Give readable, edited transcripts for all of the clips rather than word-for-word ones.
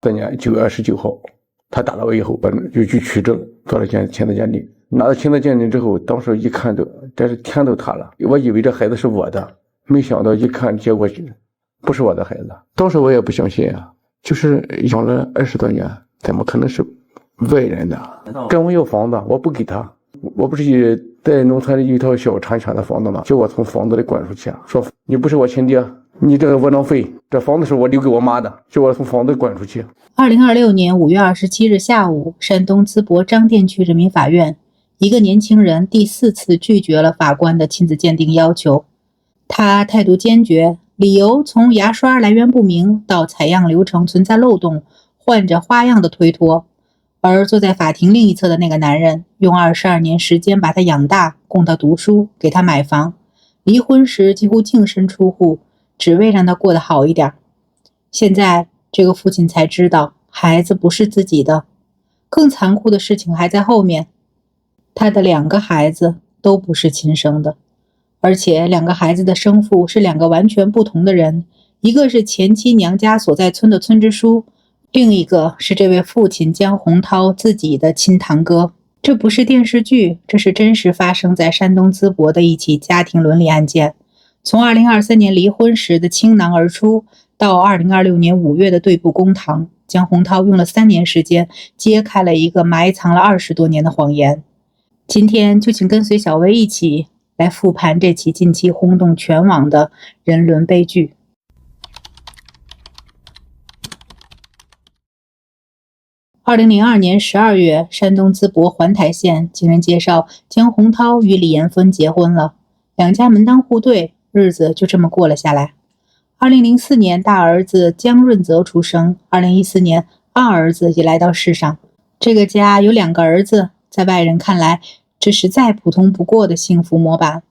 4年9月29号，他打了我以后，就去取证，做了亲子鉴定。拿到亲子鉴定之后，当时一看真是天都塌了。我以为这孩子是我的，没想到一看结果不是我的孩子。当时我也不相信啊，就是养了20多年，怎么可能是外人的？跟我要房子，我不给他。我不是在农村里有一套小产权的房子吗？叫我从房子里滚出去，说你不是我亲爹，你这个窝囊废，这房子是我留给我妈的，叫我从房子滚出去。2026年5月27日下午，山东淄博张店区人民法院，一个年轻人第4次拒绝了法官的亲子鉴定要求。他态度坚决，理由从牙刷来源不明到采样流程存在漏洞，换着花样的推脱。而坐在法庭另一侧的那个男人，用22年时间把他养大，供他读书，给他买房，离婚时几乎净身出户，只为让他过得好一点。现在这个父亲才知道，孩子不是自己的。更残酷的事情还在后面，他的2个孩子都不是亲生的，而且2个孩子的生父是2个完全不同的人，一个是前妻娘家所在村的村支书，另一个是这位父亲姜洪涛自己的亲堂哥。这不是电视剧，这是真实发生在山东淄博的一起家庭伦理案件。从2023年离婚时的倾囊而出，到2026年5月的对簿公堂，姜洪涛用了3年时间揭开了一个埋藏了20多年的谎言。今天就请跟随小薇一起来复盘这起近期轰动全网的人伦悲剧。2002年12月，山东淄博环台县经人介绍，姜洪涛与李艳芬结婚了，2家门当户对，日子就这么过了下来。2004年，大儿子姜润泽出生，2014年，二儿子也来到世上。这个家有2个儿子，在外人看来，这是再普通不过的幸福模板。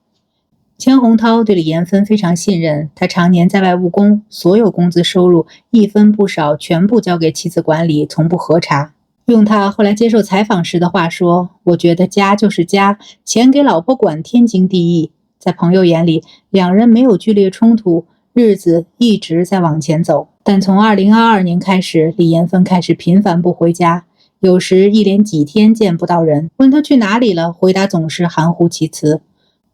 姜洪涛对李艳芬非常信任，他常年在外务工，所有工资收入一分不少，全部交给妻子管理，从不核查。用他后来接受采访时的话说，我觉得家就是家，钱给老婆管天经地义。在朋友眼里，2人没有剧烈冲突，日子一直在往前走。但从2022年开始，李艳芬开始频繁不回家，有时一连几天见不到人，问他去哪里了，回答总是含糊其辞。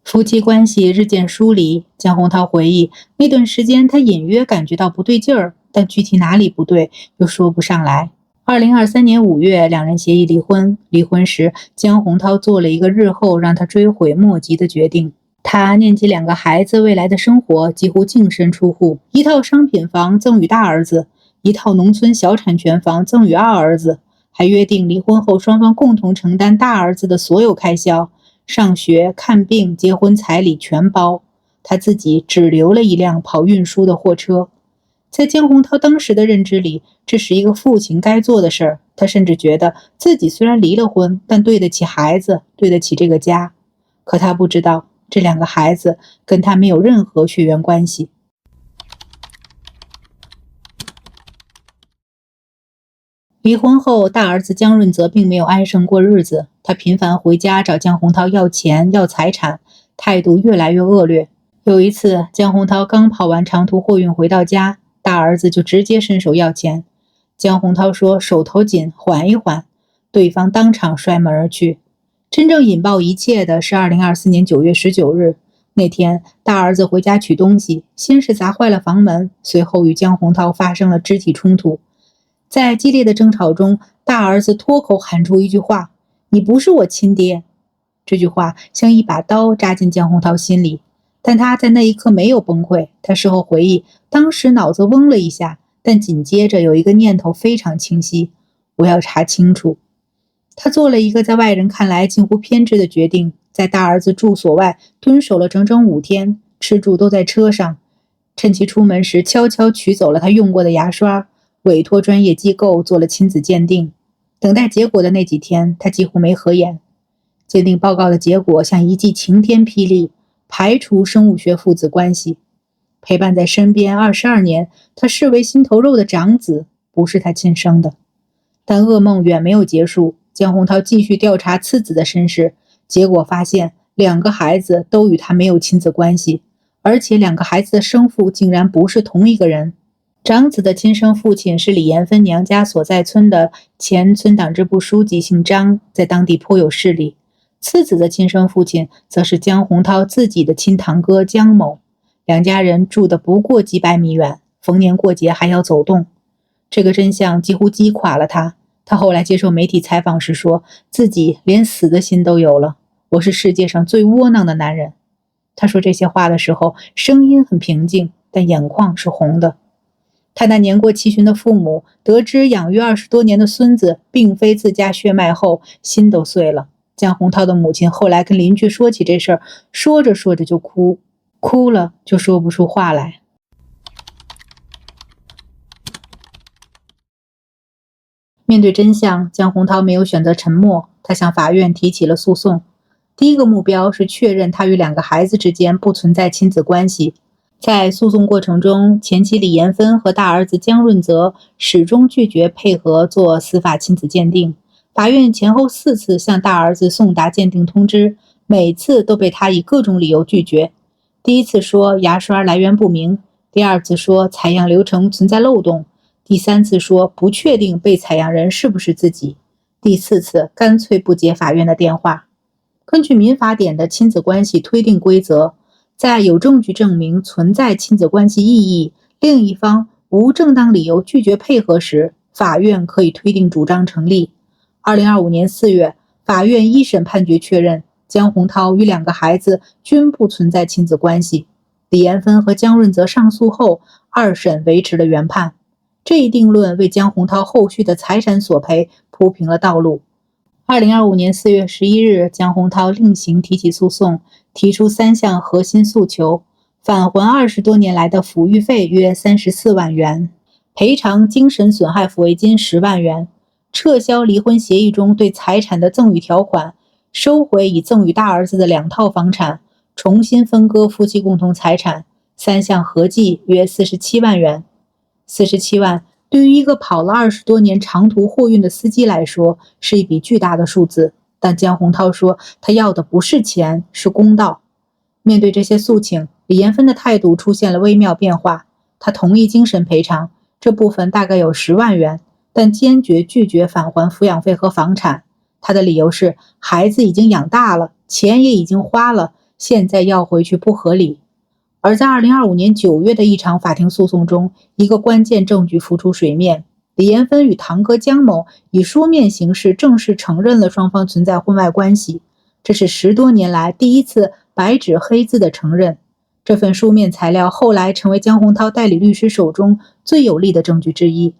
夫妻关系日渐疏离，姜洪涛回忆，那段时间他隐约感觉到不对劲儿，但具体哪里不对又说不上来。2023年5月，2人协议离婚。离婚时，姜洪涛做了一个日后让他追悔莫及的决定。他念及2个孩子未来的生活，几乎净身出户，一套商品房赠与大儿子，一套农村小产权房赠与二儿子，还约定离婚后双方共同承担大儿子的所有开销，上学、看病、结婚彩礼全包，他自己只留了一辆跑运输的货车。在姜洪涛当时的认知里，这是一个父亲该做的事儿。他甚至觉得自己虽然离了婚，但对得起孩子，对得起这个家。可他不知道，这2个孩子跟他没有任何血缘关系。离婚后，大儿子姜润泽并没有安生过日子，他频繁回家找姜洪涛要钱要财产，态度越来越恶劣。有一次，姜洪涛刚跑完长途货运回到家，大儿子就直接伸手要钱。姜洪涛说手头紧，缓一缓，对方当场摔门而去。真正引爆一切的是2024年9月19日，那天大儿子回家取东西，先是砸坏了房门，随后与姜洪涛发生了肢体冲突。在激烈的争吵中，大儿子脱口喊出一句话：你不是我亲爹。这句话像一把刀扎进姜洪涛心里，但他在那一刻没有崩溃。他事后回忆，当时脑子嗡了一下，但紧接着有一个念头非常清晰：我要查清楚。他做了一个在外人看来近乎偏执的决定，在大儿子住所外蹲守了整整5天，吃住都在车上。趁其出门时，悄悄取走了他用过的牙刷，委托专业机构做了亲子鉴定。等待结果的那几天，他几乎没合眼。鉴定报告的结果像一记晴天霹雳，排除生物学父子关系。陪伴在身边22年，他视为心头肉的长子不是他亲生的。但噩梦远没有结束，姜洪涛继续调查次子的身世，结果发现2个孩子都与他没有亲子关系，而且2个孩子的生父竟然不是同一个人。长子的亲生父亲是李延芬娘家所在村的前村党支部书记，姓张，在当地颇有势力。次子的亲生父亲则是姜洪涛自己的亲堂哥姜某，两家人住得不过几百米远，逢年过节还要走动。这个真相几乎击垮了他。他后来接受媒体采访时说，自己连死的心都有了，我是世界上最窝囊的男人。他说这些话的时候，声音很平静，但眼眶是红的。他那年过七旬的父母得知养育20多年的孙子并非自家血脉后，心都碎了。姜洪涛的母亲后来跟邻居说起这事儿，说着说着就哭，哭了就说不出话来。面对真相，姜洪涛没有选择沉默，他向法院提起了诉讼。第一个目标是确认他与2个孩子之间不存在亲子关系。在诉讼过程中，前妻李延芬和大儿子姜润泽始终拒绝配合做司法亲子鉴定。法院前后4次向大儿子送达鉴定通知，每次都被他以各种理由拒绝。第一次说牙刷来源不明，第二次说采样流程存在漏洞，第3次说不确定被采样人是不是自己，第4次干脆不接法院的电话。根据民法典的亲子关系推定规则，在有证据证明存在亲子关系异议，另一方无正当理由拒绝配合时，法院可以推定主张成立。2025年4月，法院一审判决确认，姜洪涛与2个孩子均不存在亲子关系。李延芬和姜润泽上诉后，二审维持了原判。这一定论为姜洪涛后续的财产索赔铺平了道路。2025年4月11日，姜洪涛另行提起诉讼，提出3项核心诉求：返还20多年来的抚育费约34万元，赔偿精神损害抚慰金10万元，撤销离婚协议中对财产的赠与条款，收回已赠与大儿子的2套房产，重新分割夫妻共同财产，3项合计约47万元。47万对于一个跑了20多年长途货运的司机来说是一笔巨大的数字，但姜洪涛说他要的不是钱，是公道。面对这些诉请，李延芬的态度出现了微妙变化，他同意精神赔偿，这部分大概有10万元，但坚决拒绝返还抚养费和房产。他的理由是孩子已经养大了，钱也已经花了，现在要回去不合理。而在2025年9月的一场法庭诉讼中，一个关键证据浮出水面，李延芬与堂哥姜某以书面形式正式承认了双方存在婚外关系，这是10多年来第一次白纸黑字的承认。这份书面材料后来成为姜洪涛代理律师手中最有力的证据之一。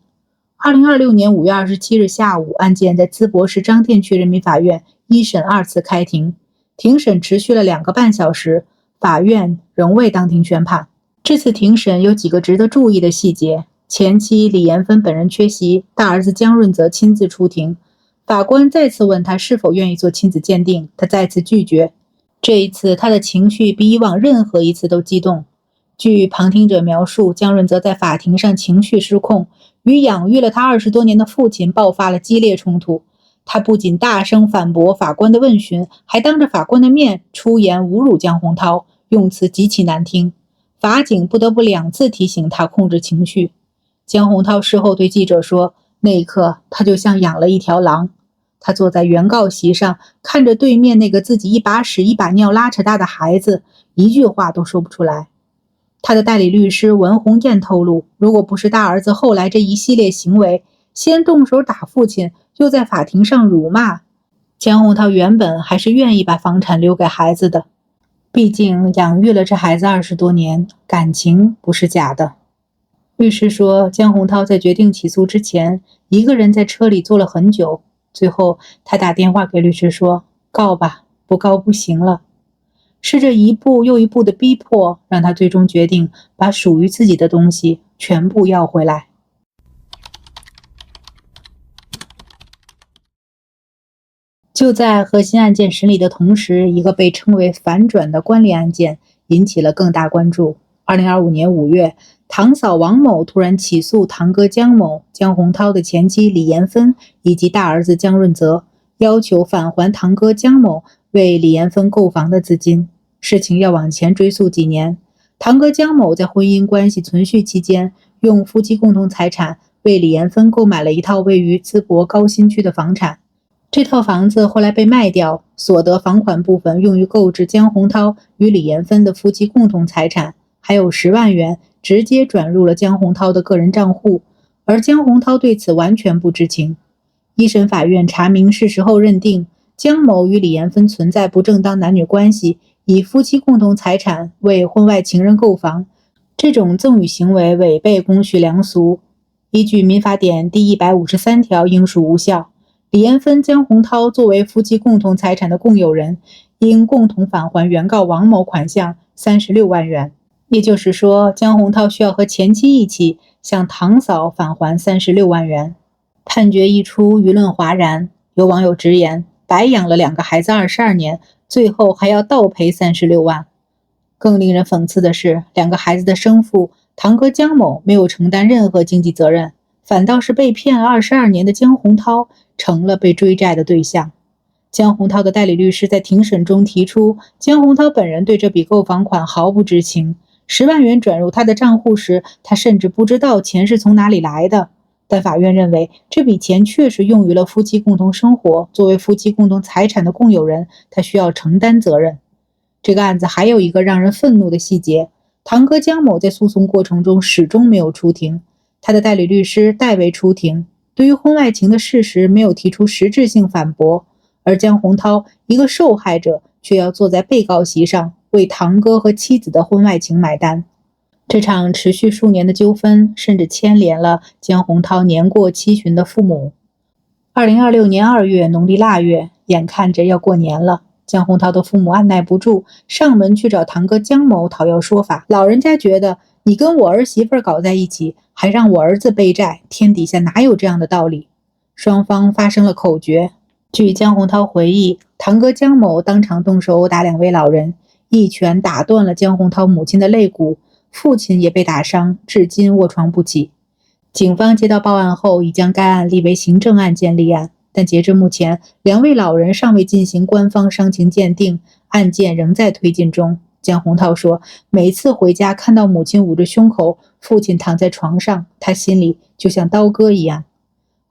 2026年5月27日下午，案件在淄博市张店区人民法院一审2次开庭，庭审持续了2个半小时，法院仍未当庭宣判。这次庭审有几个值得注意的细节：前妻李延芬本人缺席，大儿子姜润泽亲自出庭。法官再次问他是否愿意做亲子鉴定，他再次拒绝。这一次他的情绪比以往任何一次都激动。据旁听者描述，姜润泽在法庭上情绪失控，与养育了他20多年的父亲爆发了激烈冲突。他不仅大声反驳法官的问询，还当着法官的面出言侮辱姜洪涛，用词极其难听。法警不得不2次提醒他控制情绪。姜洪涛事后对记者说，那一刻他就像养了一条狼。他坐在原告席上，看着对面那个自己一把屎一把尿拉扯大的孩子，一句话都说不出来。他的代理律师文红艳透露，如果不是大儿子后来这一系列行为，先动手打父亲，又在法庭上辱骂，姜洪涛原本还是愿意把房产留给孩子的。毕竟养育了这孩子20多年，感情不是假的。律师说，姜洪涛在决定起诉之前，一个人在车里坐了很久，最后他打电话给律师说，告吧，不告不行了。是这一步又一步的逼迫，让他最终决定把属于自己的东西全部要回来。就在核心案件审理的同时，一个被称为反转的关联案件引起了更大关注。2025年5月，堂嫂王某突然起诉堂哥姜某、姜洪涛的前妻李延芬以及大儿子姜润泽，要求返还堂哥姜某为李延芬购房的资金。事情要往前追溯几年，堂哥姜某在婚姻关系存续期间用夫妻共同财产为李延芬购买了一套位于淄博高新区的房产。这套房子后来被卖掉，所得房款部分用于购置江洪涛与李延芬的夫妻共同财产，还有10万元直接转入了江洪涛的个人账户，而江洪涛对此完全不知情。一审法院查明事实后认定，江某与李延芬存在不正当男女关系，以夫妻共同财产为婚外情人购房，这种赠与行为违背公序良俗，依据民法典第153条应属无效。李延芬、江洪涛作为夫妻共同财产的共有人，应共同返还原告王某款项36万元。也就是说，江洪涛需要和前妻一起向堂嫂返还36万元。判决一出，舆论哗然，有网友直言，白养了2个孩子22年，最后还要倒赔36万。更令人讽刺的是，2个孩子的生父堂哥江某没有承担任何经济责任，反倒是被骗了22年的江洪涛成了被追债的对象。江洪涛的代理律师在庭审中提出，江洪涛本人对这笔购房款毫不知情，10万元转入他的账户时，他甚至不知道钱是从哪里来的。但法院认为，这笔钱确实用于了夫妻共同生活，作为夫妻共同财产的共有人，他需要承担责任。这个案子还有一个让人愤怒的细节，堂哥江某在诉讼过程中始终没有出庭，他的代理律师代为出庭，对于婚外情的事实没有提出实质性反驳，而江洪涛一个受害者却要坐在被告席上为堂哥和妻子的婚外情买单。这场持续数年的纠纷甚至牵连了江洪涛年过七旬的父母。2026年2月农历腊月，眼看着要过年了，江洪涛的父母按耐不住，上门去找堂哥江某讨要说法。老人家觉得，你跟我儿媳妇搞在一起，还让我儿子背债，天底下哪有这样的道理？双方发生了口角。据江洪涛回忆，堂哥江某当场动手殴打2位老人，一拳打断了江洪涛母亲的肋骨，父亲也被打伤，至今卧床不起。警方接到报案后，已将该案立为行政案件立案，但截至目前，2位老人尚未进行官方伤情鉴定，案件仍在推进中。江洪涛说，每次回家看到母亲捂着胸口，父亲躺在床上，他心里就像刀割一样。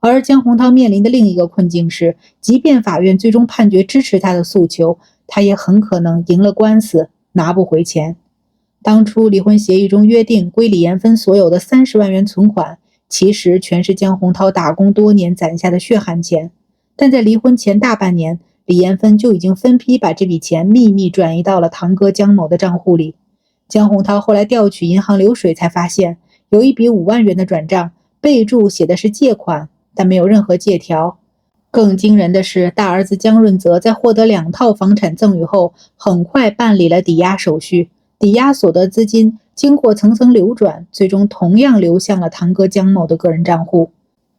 而江洪涛面临的另一个困境是，即便法院最终判决支持他的诉求，他也很可能赢了官司，拿不回钱。当初离婚协议中约定归李延芬所有的30万元存款，其实全是江洪涛打工多年攒下的血汗钱。但在离婚前大半年，李延芬就已经分批把这笔钱秘密转移到了堂哥江某的账户里。江洪涛后来调取银行流水才发现，有一笔5万元的转账，备注写的是借款，但没有任何借条。更惊人的是，大儿子江润泽在获得2套房产赠与后，很快办理了抵押手续，抵押所得资金经过层层流转，最终同样流向了堂哥江某的个人账户。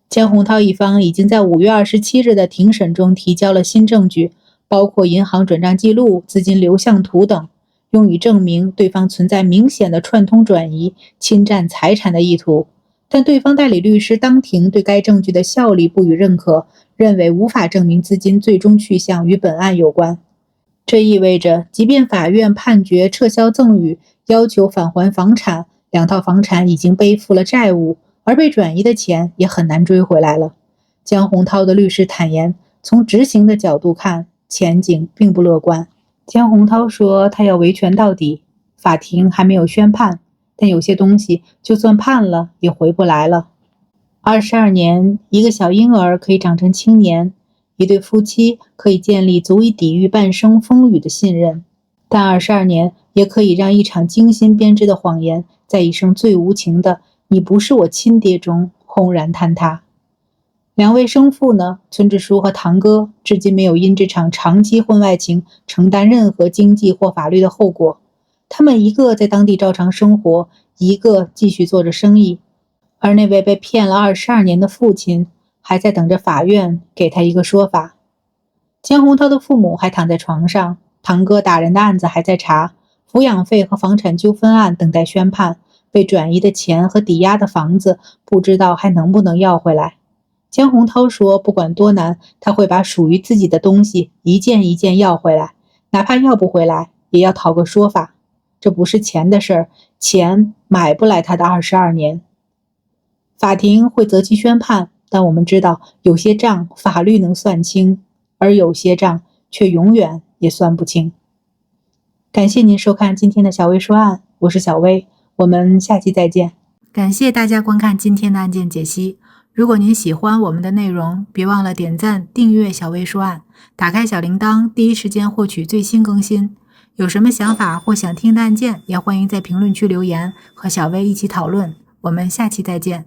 江洪涛一方已经在5月27日的庭审中提交了新证据，包括银行转账记录、资金流向图等，用以证明对方存在明显的串通转移、侵占财产的意图。但对方代理律师当庭对该证据的效力不予认可，认为无法证明资金最终去向与本案有关。这意味着，即便法院判决撤销赠与，要求返还房产，2套房产已经背负了债务，而被转移的钱也很难追回来了。江洪涛的律师坦言，从执行的角度看，前景并不乐观。江洪涛说，他要维权到底，法庭还没有宣判，但有些东西就算判了也回不来了。22年，一个小婴儿可以长成青年，一对夫妻可以建立足以抵御半生风雨的信任，但22年也可以让一场精心编织的谎言在一声最无情的“你不是我亲爹”中轰然坍塌。2位生父呢，村支书和堂哥，至今没有因这场长期婚外情承担任何经济或法律的后果。他们一个在当地照常生活，一个继续做着生意，而那位被骗了22年的父亲还在等着法院给他一个说法。江洪涛的父母还躺在床上，堂哥打人的案子还在查，抚养费和房产纠纷案等待宣判，被转移的钱和抵押的房子不知道还能不能要回来。江洪涛说，不管多难，他会把属于自己的东西一件一件要回来，哪怕要不回来也要讨个说法。这不是钱的事儿，钱买不来他的22年。法庭会择期宣判，但我们知道有些账法律能算清，而有些账却永远也算不清。感谢您收看今天的小薇说案，我是小薇，我们下期再见。感谢大家观看今天的案件解析。如果您喜欢我们的内容，别忘了点赞、订阅小薇说案，打开小铃铛，第一时间获取最新更新。有什么想法或想听的案件，也欢迎在评论区留言，和小薇一起讨论。我们下期再见。